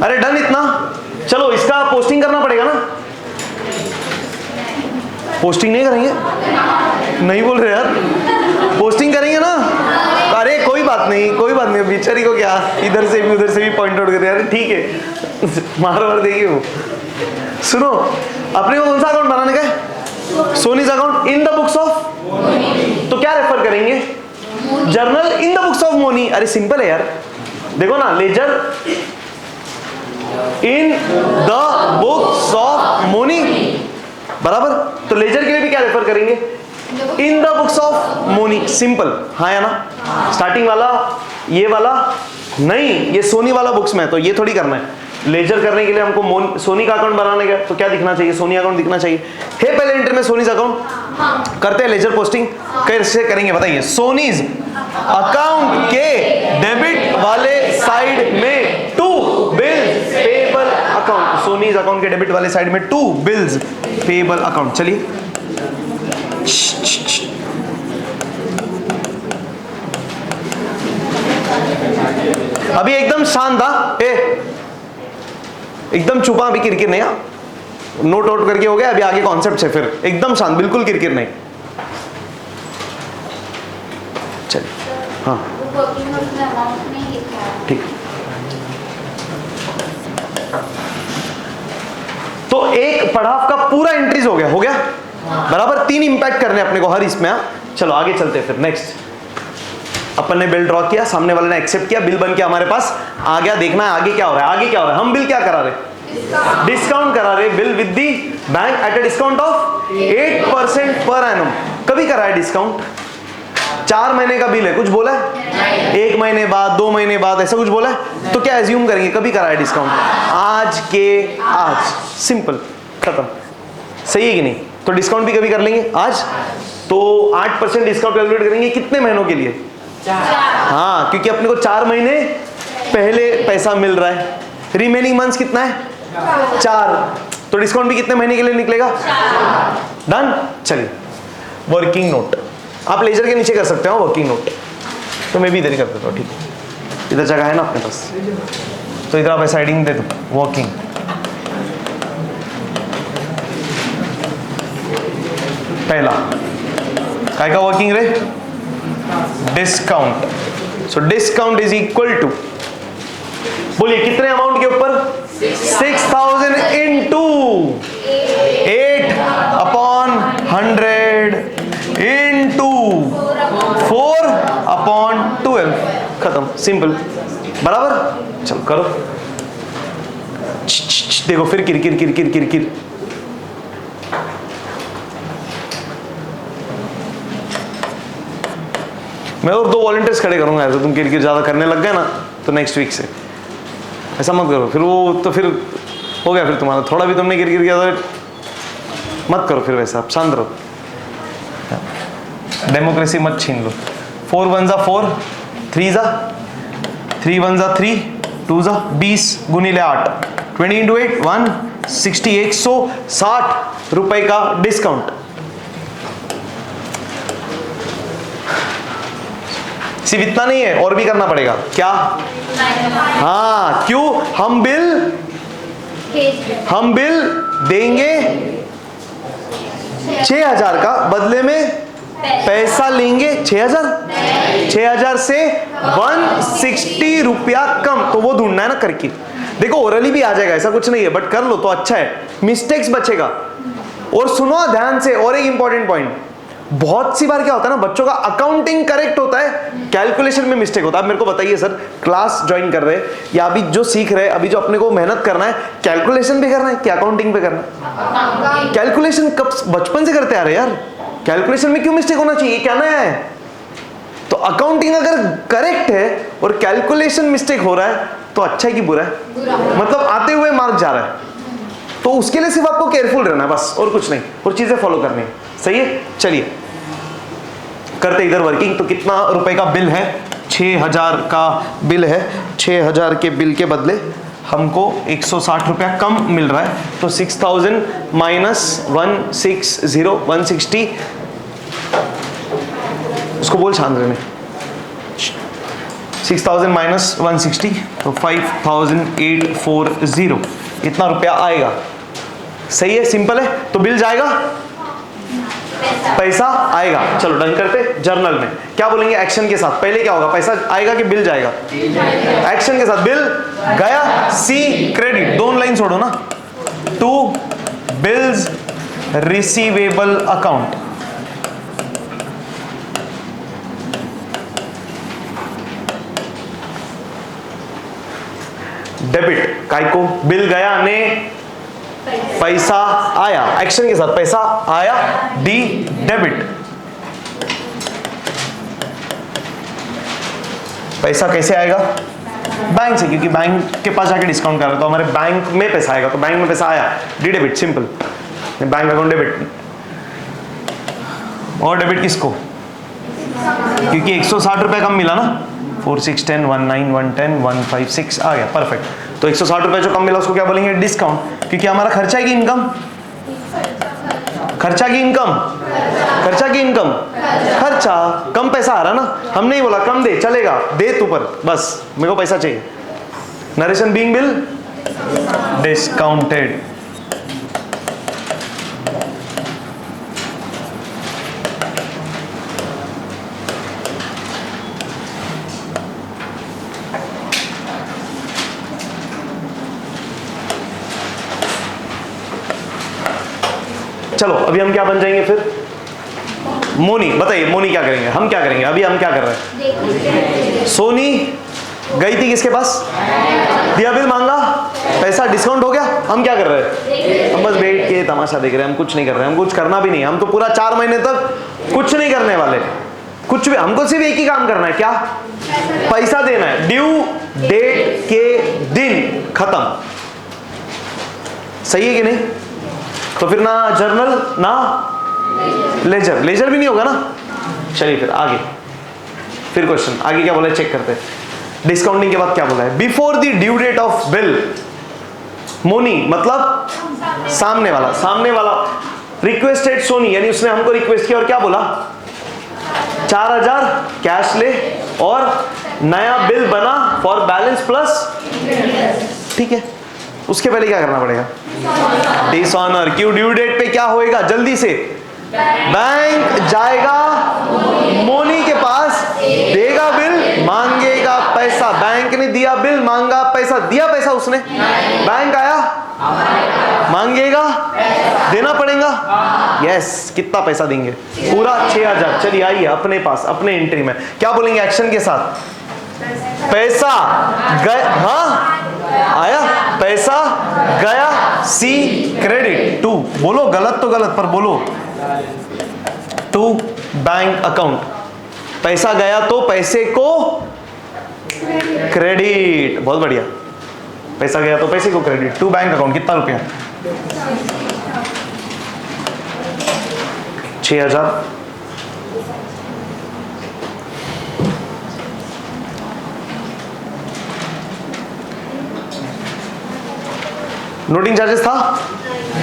अरे डन इतना। चलो इसका पोस्टिंग करना पड़ेगा ना, पोस्टिंग नहीं करेंगे? नहीं बोल रहे यार, पोस्टिंग करेंगे ना? अरे कोई बात नहीं, कोई बात नहीं, बेचारी को क्या, इधर से भी उधर से भी पॉइंट आउट कर रहे हैं, ठीक है मार देगी वो। सुनो, अपने को कौन सा अकाउंट बनाने का है? Soni's account in the books of, तो क्या रेफर करेंगे? Journal in the books of Moni. अरे सिंपल है यार, देखो ना, ledger in the books of Moni, बराबर। तो लेजर के लिए भी क्या रेफर करेंगे? In the books of Moni, simple. हाँ या ना? स्टार्टिंग वाला ये वाला नहीं, ये सोनी वाला बुक्स में, तो ये थोड़ी करना है। लेजर करने के लिए हमको सोनी का अकाउंट बनाने का, तो क्या दिखना चाहिए? सोनी अकाउंट दिखना चाहिए। है पहले एंटर में सोनीज अकाउंट, करते हैं लेजर पोस्टिंग कैसे करेंगे बताइए? सोनीज अकाउंट के डेबिट वाले साइड में to bills payable account, Soni's account के डेबिट वाले साइड में टू बिल्स पेबल अकाउंट। चलिए अभी एकदम शांत था, एकदम चुपा, अभी किरकिर नहीं। नोट आउट करके हो गया, अभी आगे कॉन्सेप्ट है, फिर एकदम शांत, बिल्कुल किरकिर नहीं। चलिए हाँ ठीक। तो एक पढ़ाव का पूरा एंट्रीज हो गया बराबर। 3 इंपैक्ट करने अपने को हर इसमें। चलो आगे चलते हैं फिर। नेक्स्ट अपन ने बिल ड्रॉ किया, सामने वाले ने एक्सेप्ट किया, बिल बन के हमारे पास आ गया। देखना है आगे क्या हो रहा है। आगे क्या हो रहा है? हम बिल क्या करा रहे? डिस्काउंट करा रहे। Bill with the bank at a discount of 8% per annum. कभी करा है डिस्काउंट? 4 महीने का बिल है, कुछ बोला है? 1 महीने बाद, 2 महीने बाद, ऐसा कुछ बोला है? तो क्या एज्यूम करेंगे कभी करा है डिस्काउंट? आज के आज, सिंपल, खत्म। सही है कि नहीं? तो डिस्काउंट भी कभी कर लेंगे आज। तो 8% डिस्काउंट कैलकुलेट करेंगे कितने महीनों के लिए? 4। हाँ, क्योंकि अपने को 4 महीने पहले पैसा मिल रहा है। रिमेनिंग मंथ्स कितना है? 4। तो डिस्काउंट भी कितने महीने के लिए निकलेगा? 4। डन। चलिए वर्किंग नोट आप लेजर के नीचे कर सकते हो, वर्किंग नोट। तो मैं भी इधर ही कर देता हूँ, ठीक है? इधर जगह है ना अपने पास, तो इधर आप ऐसा हेडिंग दे दो, वर्किंग। पहला काय का वर्किंग रे? Discount. So discount is equal to, बोलिए कितने अमाउंट के ऊपर? 6000 इंटू 8/100 इंटू 4/12। खत्म, सिंपल, बराबर। चलो करो। देखो फिर किरकिर किरकिर किरकिर। मैं और 2 वॉलंटियर्स खड़े करूंगा ऐसे, तुम किरकिर ज्यादा करने लग गए ना तो नेक्स्ट वीक से ऐसा मत करो। फिर वो तो फिर हो गया, फिर तुम्हारा थोड़ा भी तुमने किरकिर किया तो मत करो फिर वैसा, आप शांत रहो। डेमोक्रेसी मत छीन लो। 4 1 जा 4, 3 जा 3 1 जा 3, 2 जा 20 गुणिले 8, 20 इंटू 8 160, 160 रुपए का डिस्काउंट। सिर्फ इतना नहीं है, और भी करना पड़ेगा। क्या? हाँ, क्यों? हम बिल देंगे 6000 का, बदले में पैसा लेंगे 6000 से 160 रुपया कम। तो वो ढूंढना है ना करके। देखो ओरली भी आ जाएगा, ऐसा कुछ नहीं है, बट कर लो तो अच्छा है, मिस्टेक्स बचेगा। और सुनो ध्यान से, और एक इंपॉर्टेंट पॉइंट, बहुत सी बार क्या होता है ना, बच्चों का अकाउंटिंग करेक्ट होता है, कैलकुलेशन में मिस्टेक होता है। आप मेरे को बताइए सर, क्लास ज्वाइन कर रहे हैं या अभी जो सीख रहे हैं, अभी जो अपने को मेहनत करना है, कैलकुलेशन भी करना है कि अकाउंटिंग पे करना है? कैलकुलेशन कब, बचपन से करते आ रहे यार। कैलकुलेशन में क्यों मिस्टेक होना चाहिए? क्या नया है? तो अकाउंटिंग अगर करेक्ट है और कैलकुलेशन मिस्टेक हो रहा है तो अच्छा है कि बुरा है? मतलब आते हुए मार्क जा रहा है, तो उसके लिए सिर्फ आपको केयरफुल रहना है बस, और कुछ नहीं, और चीजें फॉलो करनी है। सही है? चलिए करते इधर वर्किंग। तो कितना रुपए का बिल है? 6000 का बिल है। 6000 के बिल के बदले हमको 160 रुपया कम मिल रहा है। तो 6000 माइनस 160 उसको बोल शांत रहने। 6000 माइनस 160 तो 5840 इतना रुपया आएगा। सही है, सिंपल है। तो बिल जाएगा, पैसा आएगा। चलो डन करते। जर्नल में क्या बोलेंगे एक्शन के साथ? पहले क्या होगा, पैसा आएगा कि बिल जाएगा? एक्शन के साथ बिल गया, सी क्रेडिट, दोनों लाइन छोड़ो ना, to bills receivable account. Debit काय को, बिल गया ने पैसा आया, एक्शन के साथ पैसा आया, डी डेबिट। पैसा कैसे आएगा? बैंक से, क्योंकि बैंक के पास जाके डिस्काउंट कर रहे तो हमारे बैंक में पैसा आएगा, तो बैंक में पैसा आया, D debit, simple. Bank account debit. और डेबिट किसको? क्योंकि 160 रुपए कम मिला ना, 4 6 10 1 9 1 10 1 5 6 आ गया, परफेक्ट। तो 160 रुपए जो कम मिला उसको क्या बोलेंगे? डिस्काउंट। क्योंकि हमारा खर्चा की इनकम, खर्चा की इनकम, खर्चा की इनकम, खर्चा, कम पैसा आ रहा ना, हम नहीं बोला कम दे, चलेगा, दे तू पर, बस मेरे को पैसा चाहिए। Narration being bill discounted. चलो अभी हम क्या बन जाएंगे फिर? मोनी। बताइए मोनी क्या करेंगे? हम क्या करेंगे? अभी हम क्या कर रहे हैं? सोनी गई थी किसके पास? दिया, बिल मांगा, पैसा डिस्काउंट हो गया, हम क्या कर रहे हैं? हम बस बैठ के तमाशा देख रहे हैं, हम कुछ नहीं कर रहे हैं, हम कुछ करना भी नहीं, हम तो पूरा 4 महीने तक कुछ नहीं करने वाले, कुछ भी। हमको सिर्फ एक ही काम करना है, क्या? पैसा देना है। ड्यू डेट के दिन खत्म। सही है कि नहीं? तो फिर ना जर्नल ना लेजर, लेजर भी नहीं होगा ना। चलिए फिर आगे, फिर क्वेश्चन आगे क्या बोला है चेक करते हैं। डिस्काउंटिंग के बाद क्या बोला है? Before the due date of bill, Moni मतलब सामने वाला, सामने वाला रिक्वेस्टेड सोनी, यानी उसने हमको रिक्वेस्ट किया और क्या बोला? 4000 कैश ले और नया बिल बना फॉर बैलेंस प्लस, ठीक है। उसके पहले क्या करना पड़ेगा? डिसऑनर। क्यों? ड्यू डेट पे क्या होएगा? जल्दी से बैंक जाएगा मोनी के पास, देगा बिल, मांगेगा पैसा। बैंक ने दिया बिल, मांगा पैसा, दिया पैसा उसने, बैंक आया, मांगेगा, देना पड़ेगा। यस, कितना पैसा देंगे? पूरा 6000। चलिए आइए अपने पास, अपने एंट्री में क्या बोलेंगे एक्शन के साथ? पैसा गया, हाँ आया, पैसा गया, सी क्रेडिट, टू, बोलो गलत तो गलत पर बोलो, टू बैंक अकाउंट। पैसा गया तो पैसे को क्रेडिट, बहुत बढ़िया। पैसा गया तो पैसे को क्रेडिट, टू बैंक अकाउंट। कितना रुपया? 6000। नोटिंग चार्जेस था,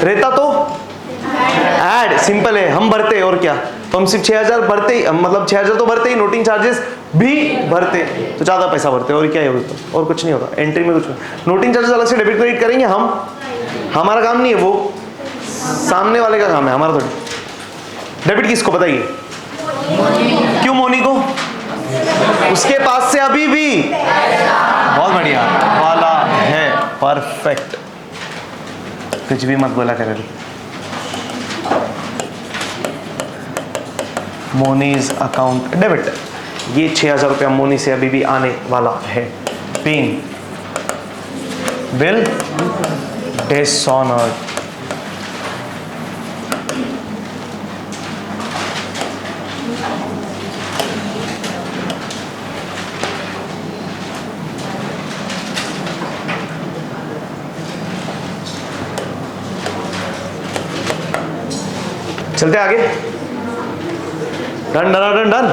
रहता तो ऐड, सिंपल है, हम भरते और क्या, तो हम सिर्फ 6000 भरते ही, मतलब 6000 तो भरते ही, नोटिंग चार्जेस भी भरते तो ज्यादा पैसा भरते, और क्या है होता? और कुछ नहीं होता एंट्री में, कुछ नहीं। नोटिंग चार्जेस अलग से डेबिट क्रेडिट करेंगे हम, हमारा काम नहीं है, वो सामने वाले का काम है, हमारा थोड़ी। डेबिट किसको बताइए? क्यों मोनी को? उसके पास से अभी भी, बहुत बढ़िया वाला है, परफेक्ट। कुछ भी मत बोला करे। मोनीज अकाउंट डेबिट, ये 6000 रुपया मोनी से अभी भी आने वाला है। पेन बिल डिसऑनर्ड। चलते आगे। Done done done done.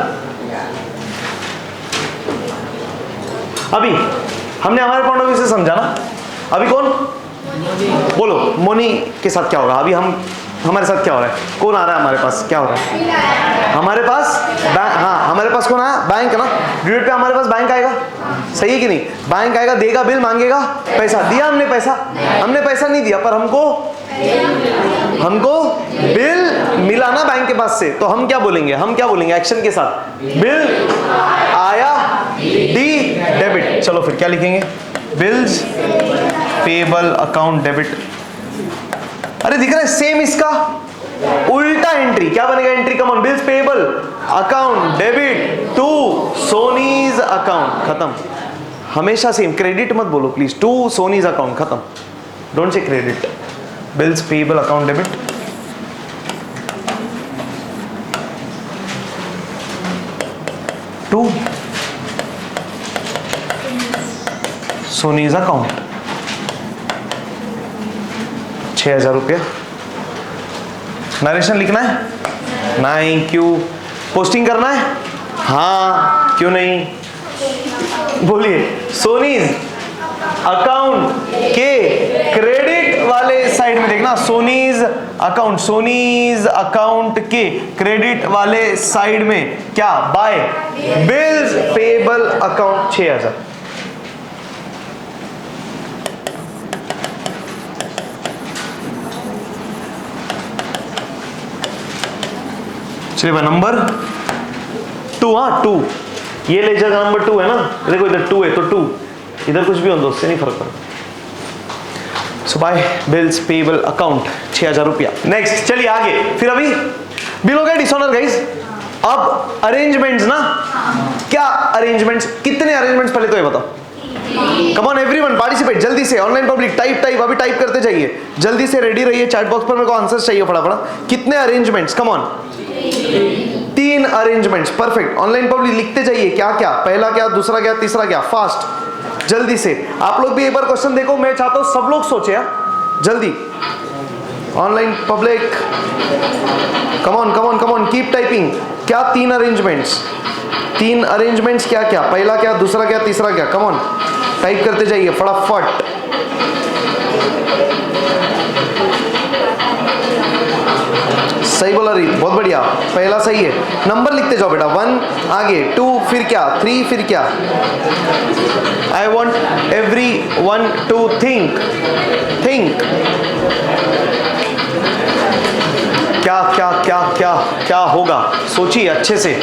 अभी हमने हमारे पॉइंट ऑफ व्यू से समझा ना। अभी कौन बोलो? मोनी के साथ क्या होगा? अभी हम, हमारे साथ क्या हो रहा है? कौन आ रहा है हमारे पास? क्या हो रहा है हमारे पास? बैंक। हाँ हमारे पास कौन आया? बैंक ना। ड्यू डेट पे हमारे पास बैंक आएगा। सही है कि नहीं? बैंक आएगा, देगा बिल, मांगेगा पैसा, दिया हमने पैसा? हमने पैसा नहीं दिया, पर हमको बिल मिला ना बैंक के पास से, तो हम क्या बोलेंगे? एक्शन के साथ बिल आया, डी डेबिट। चलो फिर क्या लिखेंगे? Bills payable account debit. अरे दिख रहा है सेम, इसका उल्टा एंट्री क्या बनेगा? Entry come on, bills payable account debit to Soni's account, खत्म। हमेशा सेम, क्रेडिट मत बोलो प्लीज, टू सोनीज अकाउंट, खत्म। Don't say credit. Bills payable account debit to Soni's account, 6,000 रुपया। नरेशन लिखना है? नहीं। क्यों? पोस्टिंग करना है? हाँ, क्यों नहीं? बोलिए। सोनीज अकाउंट के क्रेडिट वाले साइड में देखना, सोनीज अकाउंट के क्रेडिट वाले साइड में क्या? By bills payable account 6,000। चलिए भाई, नंबर 2। हाँ 2, ये ले जाएगा, नंबर 2 है ना, देखो इधर 2 है तो 2, इधर कुछ भी हो दो, उससे नहीं फर्क पड़ता। सो बाय बिल्स पेबल अकाउंट 6,000 रुपया। नेक्स्ट चलिए आगे। फिर अभी बिल हो गया डिसऑनर गाइस। अब अरेंजमेंट्स ना, क्या अरेंजमेंट्स? कितने अरेंजमेंट्स पहले तो ये बताओ। कम ऑन एवरीवन, पार्टिसिपेट जल्दी से। ऑनलाइन पब्लिक टाइप अभी टाइप करते जाइए, जल्दी से रेडी रहिए। चैट बॉक्स पर मेरे को आंसर चाहिए फटाफट। कितने arrangements? Come on 3 arrangements, perfect. Online public लिखते जाइए, क्या क्या, पहला क्या, दूसरा क्या, तीसरा क्या, फास्ट जल्दी से। आप लोग भी एक बार क्वेश्चन देखो, मैं चाहता हूं सब लोग सोचे जल्दी। Online public come on keep typing. क्या 3 अरेंजमेंट्स? 3 अरेंजमेंट्स क्या क्या, पहला क्या, दूसरा क्या, तीसरा क्या? कम ऑन टाइप करते जाइए फटाफट। सही बोला रीत, बहुत बढ़िया, पहला सही है। नंबर लिखते जाओ बेटा, 1 आगे, 2 फिर क्या, 3 फिर क्या। I want every one two think क्या क्या क्या क्या क्या होगा, सोचिए अच्छे से।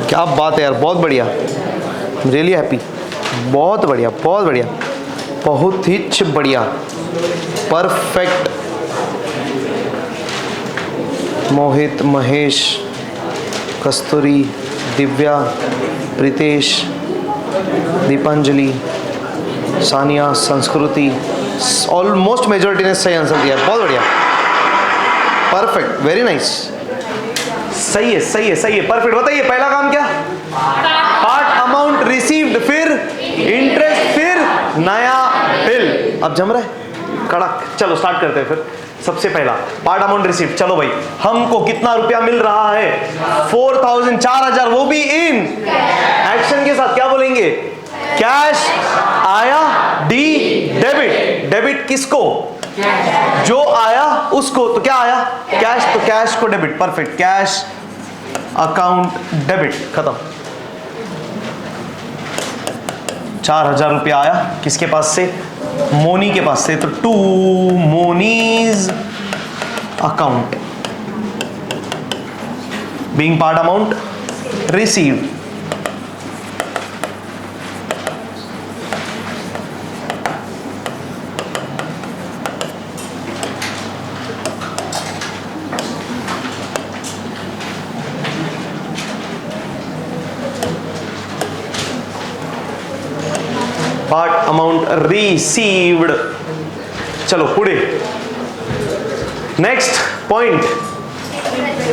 क्या बात है यार, बहुत बढ़िया, रियली हैप्पी, बहुत बढ़िया, बहुत बढ़िया, बहुत ही बढ़िया, परफेक्ट। मोहित, महेश, कस्तूरी, दिव्या, प्रीतेश, दीपांजलि, सानिया, संस्कृति, ऑलमोस्ट मेजॉरिटी ने सही आंसर दिया, बहुत बढ़िया, परफेक्ट, वेरी नाइस, सही है, सही है, सही है, परफेक्ट। बताइए पहला काम क्या? पार्ट अमाउंट रिसीव्ड, फिर इंटरेस्ट, फिर नया बिल। अब जम रहा है कड़क। चलो स्टार्ट करते हैं फिर। सबसे पहला पार्ट अमाउंट रिसीव्ड। चलो भाई, हमको कितना रुपया मिल रहा है? 4,000, 4,000, वो भी इन एक्शन के साथ। क्या बोलेंगे? कैश आया, डी डेबिट। डेबिट किसको? जो आया उसको। तो क्या आया? कैश, तो कैश को debit, perfect, cash account debit, खत्म। 4,000 रुपया आया किसके पास से? मोनी के पास से, तो to Moni's account, being part amount received. Part amount received. चलो पुढे नेक्स्ट पॉइंट।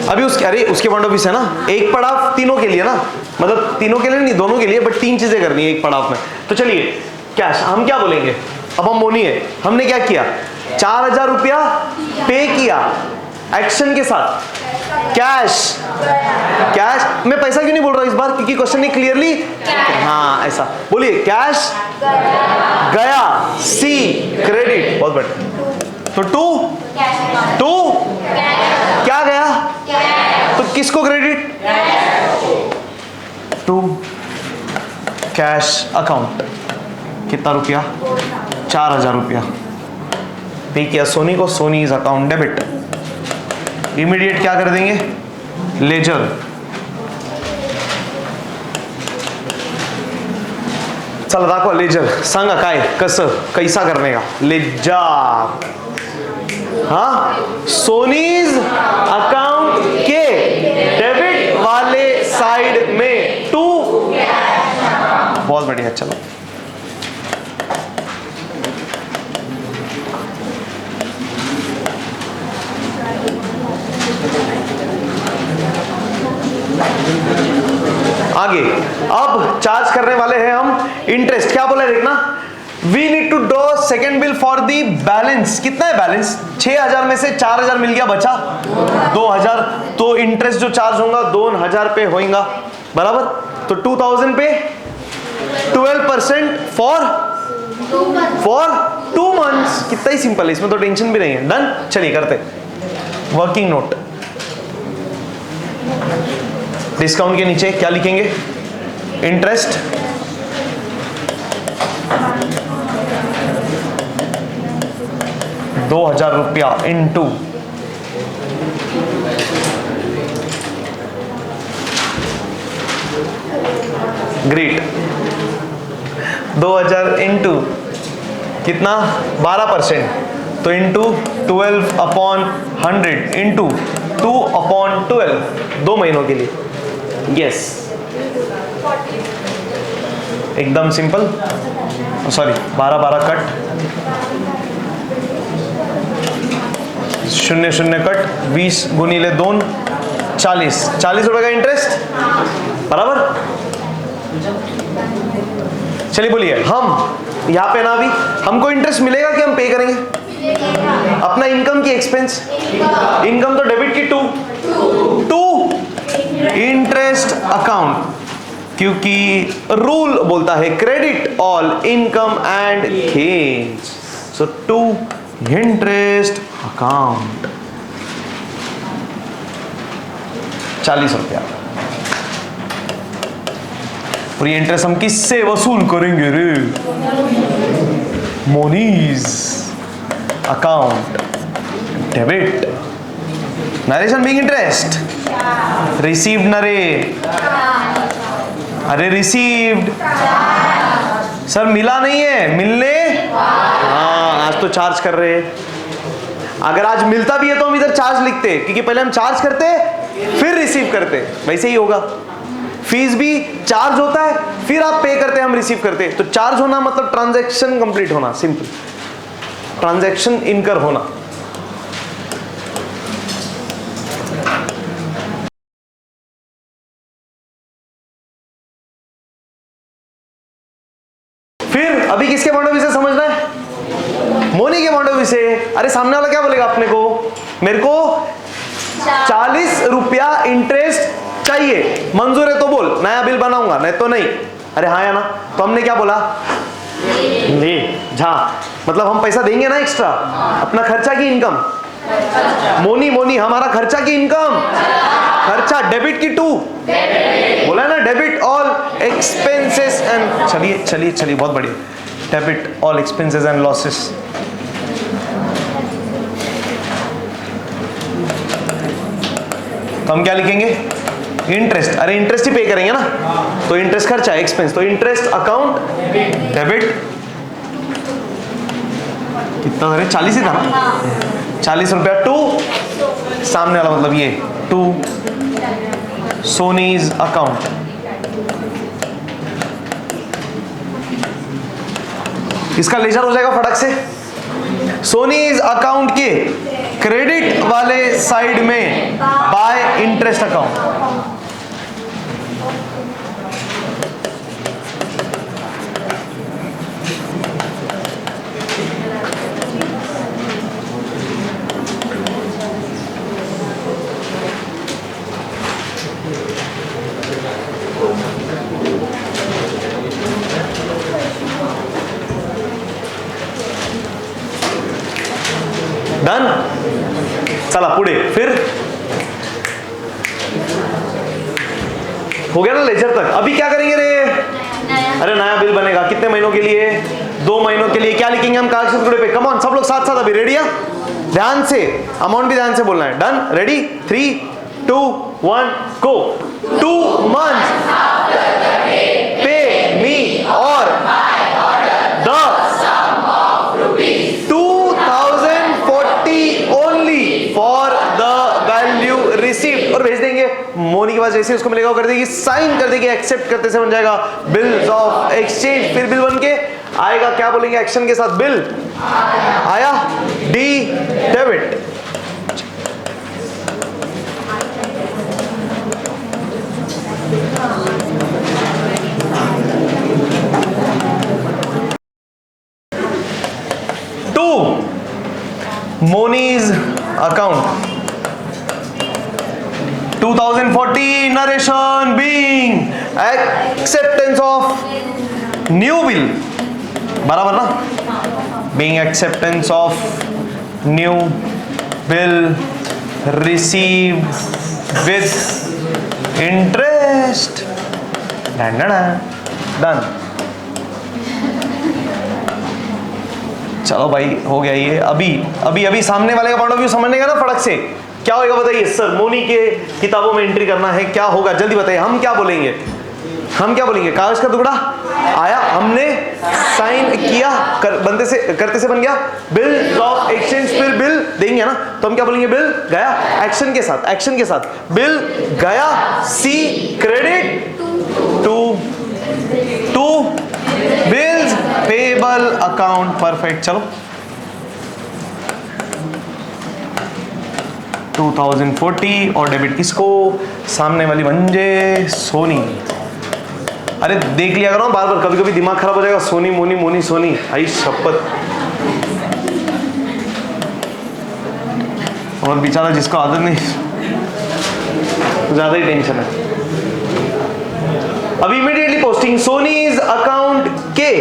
अभी उसके पॉइंट ऑफ व्यू से ना, एक पड़ाव तीनों के लिए ना, मतलब तीनों के लिए नहीं, दोनों के लिए, बट 3 चीजें करनी है एक पड़ाव में। तो चलिए कैश, हम क्या बोलेंगे? अब हम मोनी है, हमने क्या किया, 4000 रुपया पे किया एक्शन के साथ, कैश। कैश मैं पैसा क्यों नहीं बोल रहा इस बार, क्योंकि क्वेश्चन ने क्लियरली, हाँ ऐसा बोलिए, कैश गया, सी क्रेडिट, बहुत बढ़िया। तो टू क्या गया, तो किसको क्रेडिट, टू कैश अकाउंट। कितना रुपया, 4000 रुपया पे किया सोनी को, Soni is account debit. Immediate क्या कर देंगे, लेजर। चला दाखवा लेजर, सांगा काय कसं कैसा करने का लेजर। हाँ, सोनीज अकाउंट के डेबिट वाले साइड में टू, बहुत बढ़िया। चलो आगे, अब चार्ज करने वाले हैं हम इंटरेस्ट। क्या बोला है देखना, we need to do second bill for the balance. कितना है बैलेंस, 6000 में से 4000 मिल गया, बचा 2000, तो इंटरेस्ट जो चार्ज होगा 2000 पे होगा, बराबर। तो 2000 पे 12% फॉर 2 मंथ्स। कितना ही सिंपल है, इसमें तो टेंशन भी नहीं है। डन, चलिए करते वर्किंग नोट। डिस्काउंट के नीचे क्या लिखेंगे, इंटरेस्ट ₹2000 इंटू ग्रेट 2000 इंटू कितना 12%, तो इंटू 12/100 इंटू 2/12, 2 महीनों के लिए। यस, एकदम सिंपल। सॉरी, 12 कट, 0 कट, 20 गुणिले 2, 40 रुपए का इंटरेस्ट, बराबर। चलिए बोलिए, हम यहाँ पे ना भी हमको इंटरेस्ट मिलेगा कि हम पे करेंगे अपना इनकम की एक्सपेंस। इनकम तो डेबिट की टू इंटरेस्ट अकाउंट, क्योंकि रूल बोलता है credit all income and gains, so to interest account 40 रुपया। और ये इंटरेस्ट हम किससे वसूल करेंगे रे, Moni's account debit. Narration being interest received न रे, अरे रिसीव्ड सर, मिला नहीं है, मिलने, हाँ आज तो चार्ज कर रहे हैं। अगर आज मिलता भी है तो हम इधर चार्ज लिखते, क्योंकि पहले हम चार्ज करते फिर रिसीव करते, वैसे ही होगा। फीस भी चार्ज होता है, फिर आप पे करते, हम रिसीव करते। तो चार्ज होना मतलब ट्रांजैक्शन कंप्लीट होना, सिंपल, ट्रांजैक्शन इनकर होना। फिर अभी किसके पॉइंट ऑफ व्यू से समझना है, मोनी के पॉइंट ऑफ व्यू से। अरे सामने वाला क्या बोलेगा अपने को, मेरे को 40 रुपया इंटरेस्ट चाहिए, मंजूर है तो बोल, नया बिल बनाऊंगा, नहीं तो नहीं। अरे हाँ या ना, तो हमने क्या बोला, ले जा, मतलब हम पैसा देंगे ना एक्स्ट्रा, अपना खर्चा की इनकम। मोनी हमारा खर्चा की इनकम, खर्चा डेबिट की टू, बोला ना डेबिट ऑल एक्सपेंसेस एंड, चलिए बहुत बढ़िया, debit all expenses and losses. तो हम क्या लिखेंगे, इंटरेस्ट। अरे इंटरेस्ट ही पे करेंगे ना, तो इंटरेस्ट खर्चा है, एक्सपेंस, तो इंटरेस्ट अकाउंट डेबिट। कितना, अरे 40 ही था ना, 40 रुपया टू सामने वाला, मतलब ये टू सोनीज अकाउंट। इसका लेजर हो जाएगा फटक से, सोनीज अकाउंट के क्रेडिट वाले साइड में बाय इंटरेस्ट अकाउंट। डन। चला पुढे, फिर हो गया ना लेजर तक। अभी क्या करेंगे रे? अरे नया बिल बनेगा, कितने महीनों के लिए? 2 महीनों के लिए। क्या लिखेंगे हम कागज के टुकड़े पे? कम ऑन सब लोग साथ साथ, अभी रेडी? ध्यान से, अमाउंट भी ध्यान से बोलना है। Done, ready? 3 2 1 गो। 2 months पे मी और the 2040 only for the value received, और भेज देंगे। मोनी के पास जैसे उसको मिलेगा वो कर देगी, साइन कर देगी, एक्सेप्ट करते से बन जाएगा बिल्स ऑफ एक्सचेंज। फिर बिल बन के आएगा, क्या बोलेंगे एक्शन के साथ? बिल आया, D debit. To Moni's account 2040 narration being acceptance of new bill, बराबर ना? being acceptance of new bill received with interest, done. चलो भाई हो गया ये। अभी सामने वाले का पॉइंट ऑफ व्यू समझने का ना फटक से। क्या होगा बताइए? सर मोनी के किताबों में एंट्री करना है, क्या होगा जल्दी बताइए। हम क्या बोलेंगे? कागज का टुकड़ा आया, हमने साइन किया, बनते से करते से बन गया बिल ऑफ एक्सचेंज। फिर बिल देंगे ना, तो हम क्या बोलेंगे? बिल गया एक्शन के साथ, बिल गया, C credit to bills payable account. Perfect. चलो 2040 और डेबिट किसको? सामने वाली मंजे सोनी। अरे देख लिया करो बार बार, कभी कभी दिमाग खराब हो जाएगा। सोनी मोनी मोनी सोनी, आई शपथ। और बेचारा जिसको आदत नहीं, ज्यादा ही टेंशन है। अभी इमीडिएटली पोस्टिंग सोनीज अकाउंट के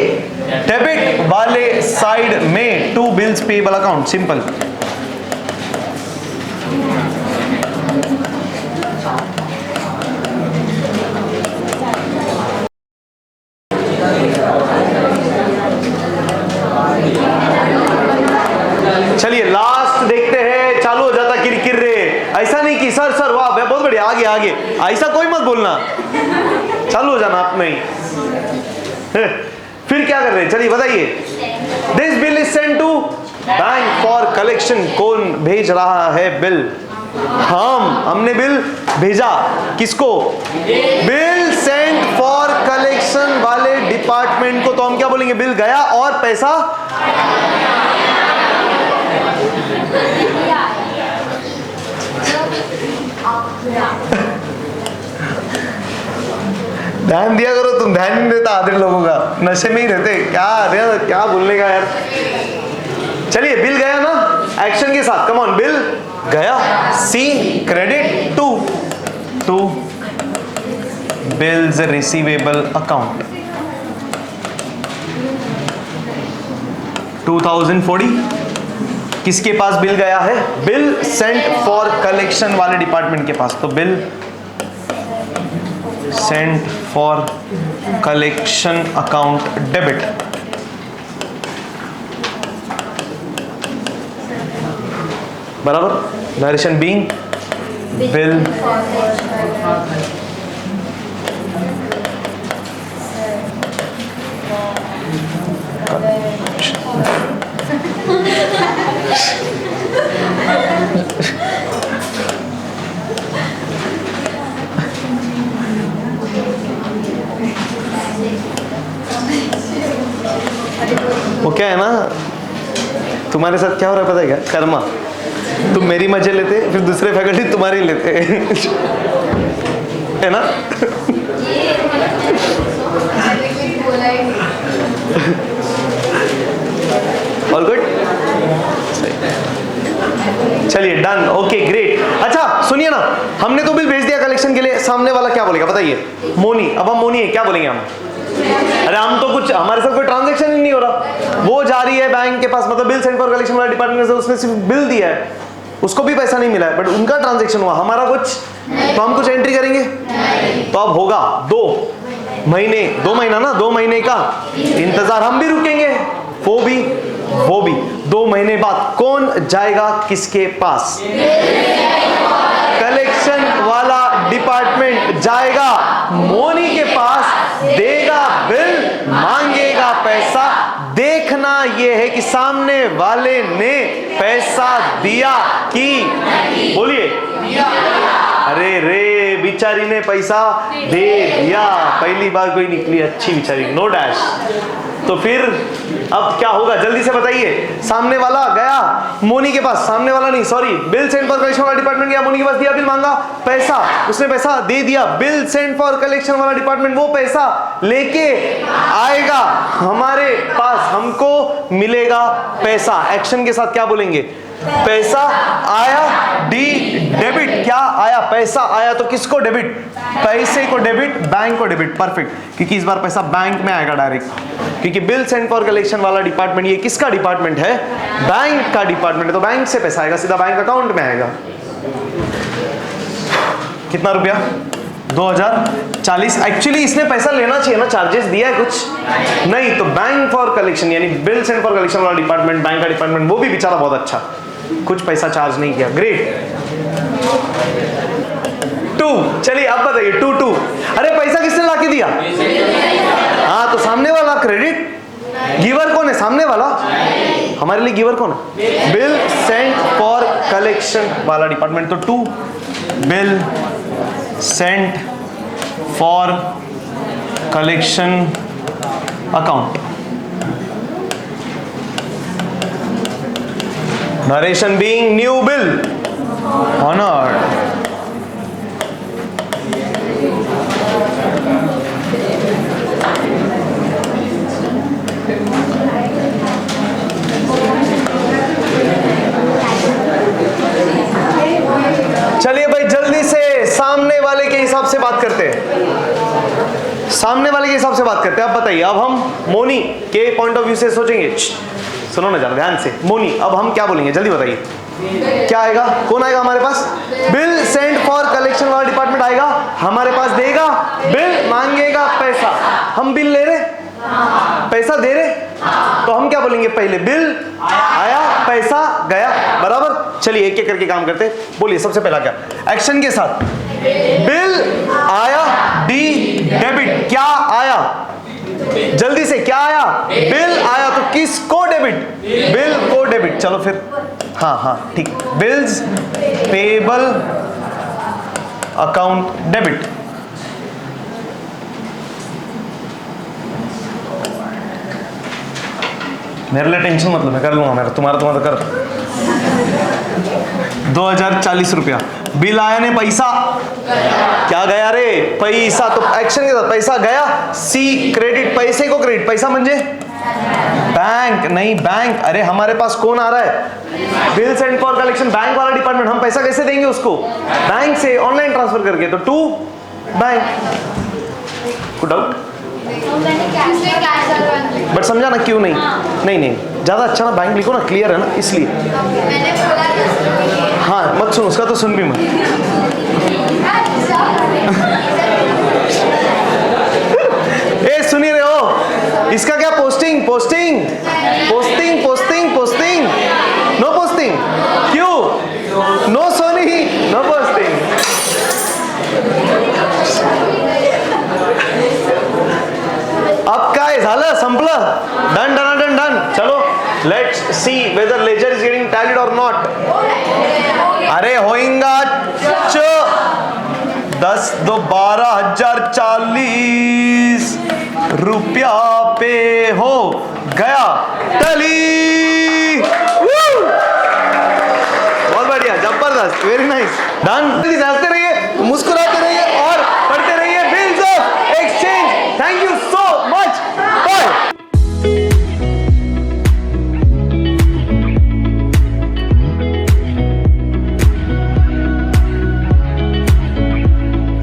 डेबिट वाले साइड में 2 बिल्स पेबल अकाउंट। सिंपल। चलिए लास्ट देखते हैं। चालू हो जाता किरकिर रे। ऐसा नहीं कि सर वाह बहुत बढ़िया, आगे ऐसा कोई मत बोलना, चालू हो जाना आप में ही। फिर क्या कर रहे हैं? चलिए बताइए। This bill is sent to bank for collection. कौन भेज रहा है बिल? हमने बिल भेजा। किसको? बिल सेंट फॉर कलेक्शन वाले डिपार्टमेंट को। तो हम क्या बोलेंगे? बिल गया और पैसा ध्यान दिया करो तुम, ध्यान नहीं देता आधे लोगों का, नशे में ही रहते। क्या बोलने का यार। चलिए बिल गया ना एक्शन के साथ, कम ऑन। बिल गया, C credit to bills receivable account. 2040 किसके पास बिल गया है? बिल सेंट फॉर कलेक्शन वाले डिपार्टमेंट के पास। तो bill sent for collection account debit. बराबर। नरेशन बीइंग बिल वो क्या है ना, तुम्हारे साथ क्या हो रहा है पता है क्या? कर्मा। तुम मेरी मजे लेते, फिर दूसरे फैकल्टी तुम्हारी लेते है ना? All good. चलिए डन, ओके ग्रेट। अच्छा सुनिए ना, हमने तो बिल भेज दिया कलेक्शन के लिए। सामने वाला क्या बोलेगा बताइए? मोनी। अब हम मोनी है, क्या बोलेंगे हम? अरे हम तो कुछ, हमारे साथ कोई ट्रांजैक्शन ही नहीं हो रहा, वो जा रही है बैंक के पास, मतलब बिल सेंड फॉर कलेक्शन वाला डिपार्टमेंट से उसने सिर्फ बिल दिया है, उसको भी पैसा नहीं मिला है, बट उनका ट्रांजैक्शन हुआ, हमारा कुछ, तो हम कुछ एंट्री करेंगे तो अब होगा 2 महीने, 2 महीना ना, 2 महीने का इंतजार, हम भी रुकेंगे, वो भी 2 महीने बाद कौन जाएगा किसके पास? कलेक्शन वाला डिपार्टमेंट जाएगा मोनी के पास, देगा बिल, मांगेगा पैसा। देखना यह है कि सामने वाले ने पैसा दिया कि, बोलिए, अरे रे बिचारी ने पैसा दे दिया, पहली बार कोई निकली अच्छी बिचारी, नो डैश। तो फिर अब क्या होगा जल्दी से बताइए। सामने वाला गया मोनी के पास, सामने वाला नहीं sorry, bill send for collection वाला डिपार्टमेंट गया मोनी के पास, दिया बिल, मांगा पैसा, उसने पैसा दे दिया, बिल सेंड फॉर कलेक्शन वाला डिपार्टमेंट वो पैसा लेके आएगा हमारे पास, हमको मिलेगा पैसा। एक्शन के साथ क्या बोलेंगे? पैसा आया, डी डेबिट, क्या आया? पैसा आया, तो किसको डेबिट? पैसे को डेबिट, बैंक को डेबिट, परफेक्ट, क्योंकि इस बार पैसा बैंक में आएगा डायरेक्ट, क्योंकि बिल सेंड फॉर कलेक्शन वाला डिपार्टमेंट ये किसका डिपार्टमेंट है? बैंक का डिपार्टमेंट है, तो बैंक से पैसा आएगा, सीधा बैंक अकाउंट में आएगा। कितना रुपया? 2040। एक्चुअली इसने पैसा लेना चाहिए ना, चार्जेस दिया है कुछ नहीं, तो बैंक फॉर कलेक्शन यानी बिल सेंड फॉर कलेक्शन वाला डिपार्टमेंट, बैंक का डिपार्टमेंट, वो भी बेचारा बहुत अच्छा, कुछ पैसा चार्ज नहीं किया, ग्रेट। 2, चलिए अब बताइए 2। अरे पैसा किसने लाके दिया? हाँ, तो सामने वाला क्रेडिट, गिवर कौन है? सामने वाला। हमारे लिए गिवर कौन है? बिल सेंड फॉर कलेक्शन वाला डिपार्टमेंट, तो 2 bill sent for collection account. Narration being new bill honored. चलिए भाई जल्दी से सामने वाले के हिसाब से बात करते हैं, सामने वाले के हिसाब से बात करते हैं। अब बताइए, अब हम मोनी के पॉइंट ऑफ व्यू से सोचेंगे, सुनो ना जरा ध्यान से। मोनी, अब हम क्या बोलेंगे जल्दी बताइए, क्या आएगा? कौन आएगा हमारे पास? बिल सेंड फॉर कलेक्शन वाला डिपार्टमेंट आएगा हमारे पास, देगा बिल, मांगेगा पैसा। हम बिल ले रहे, पैसा दे रहे, तो हम क्या बोलेंगे? पहले बिल आया, पैसा गया, बराबर। चलिए एक एक करके काम करते, बोलिए सबसे पहला क्या? एक्शन के साथ, बिल आया, डी डेबिट, क्या आया? जल्दी से, क्या आया? बिल आया, तो किसको डेबिट? बिल को डेबिट। चलो फिर, हाँ ठीक, बिल्स पेबल अकाउंट डेबिट। मेरे लिए टेंशन मतलब मैं कर लूंगा, मेरा तुम्हारा कर। 2040 रुपया बिल आया ने, पैसा क्या गया रे? पैसा, तो एक्शन के साथ पैसा गया, सी क्रेडिट, पैसे को क्रेडिट, पैसा म्हणजे बैंक नहीं, बैंक। अरे हमारे पास कौन आ रहा है? Bill send for collection, bank वाला डिपार्टमेंट, हम पैसा कैसे देंगे उसको? बैंक से ऑनलाइन ट्रांसफर करके, तो 2 बैंक। कोई डाउट? बट समझा ना क्यों नहीं? नहीं ज्यादा अच्छा ना बैंक लिखो ना, क्लियर है ना, इसलिए। हाँ मत सुन उसका, तो सुन भी मत। ए सुनी रहे हो? इसका क्या? पोस्टिंग नो पोस्टिंग, क्यों? No Soni, no posting. अब काय झालं? संपलं? डन। चलो let's see whether ledger is getting tallied और नॉट। अरे होएगा 10 2 12,040 रुपया पे हो गया टैली। बहुत बढ़िया, जबरदस्त, वेरी नाइस, डन। हंसते रहिए, मुस्कुरा